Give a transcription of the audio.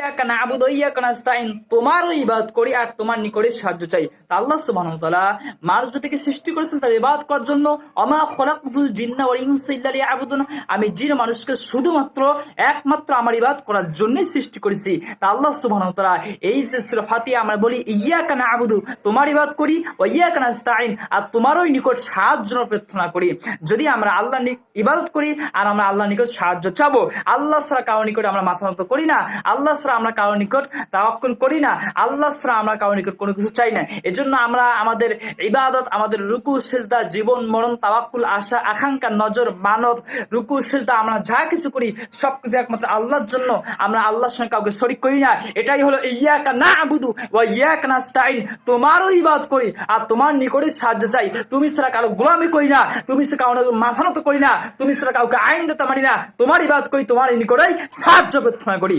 ইয়াকা না'বুদু ওয়া ইয়াকা নাস্তাইন, তোমারই ইবাদত করি আর তোমার নিকটে সাহায্য চাই। তা আল্লাহ সুবহানাহু ওয়া তাআলা মানুষ জাতিকে সৃষ্টি করেছেন তার ইবাদত করার জন্য। অমা খলাকতুল জিন্না ওয়াল ইনসা ইল্লা লিয়াবুদুন, আমি জিন মানুষকে শুধুমাত্র একমাত্র আমার ইবাদত করার জন্যই সৃষ্টি করেছি। তা আল্লাহ সুবহানাহু ওয়া তাআলা এই যে সূরা ফাতিহা আমরা বলি ইয়াকা না'বুদু, তোমার ইবাদত করি, ওয়া ইয়াকা নাস্তাইন, আর তোমারই নিকট সাহায্য প্রার্থনা করি। যদি আমরা আল্লাহর ইবাদত করি আর আমরা আল্লাহর নিকট সাহায্য চাবো, আল্লাহ ছাড়া কারো নিকট আমরা মাথা নত করি না, আল্লাহ ছাড়া আমরা কারো নিকট তাওয়াক্কুল করি না, আল্লাহ ছাড়া আমরা কারো নিকট কোনো কিছু চাই না। এজন্য আমরা আমাদের ইবাদত, আমাদের রুকু সিজদা, জীবন মরণ, তাওয়াক্কুল, আশা আকাঙ্ক্ষা, নজর মানত, রুকু সিজদা আমরা যা কিছু করি সবকিছু একমাত্র আল্লাহর জন্য, আমরা আল্লাহর সঙ্গে কাউকে শরীক করি না। এটাই হলো ইয়াকা না'বুদু ওয়া ইয়াকা নাস্তাইন, তোমারও ইবাদত করি আর তোমার নিকটে সাহায্য চাই। তুমি ছাড়া কারো গোলামি করি না, তুমি ছাড়া কারো মাথা নত করি না, তুমি ছাড়া কাউকে আইন দিতে মানি না, তোমার ইবাদত করি, তোমার নিকটেই সাহায্য প্রার্থনা করি।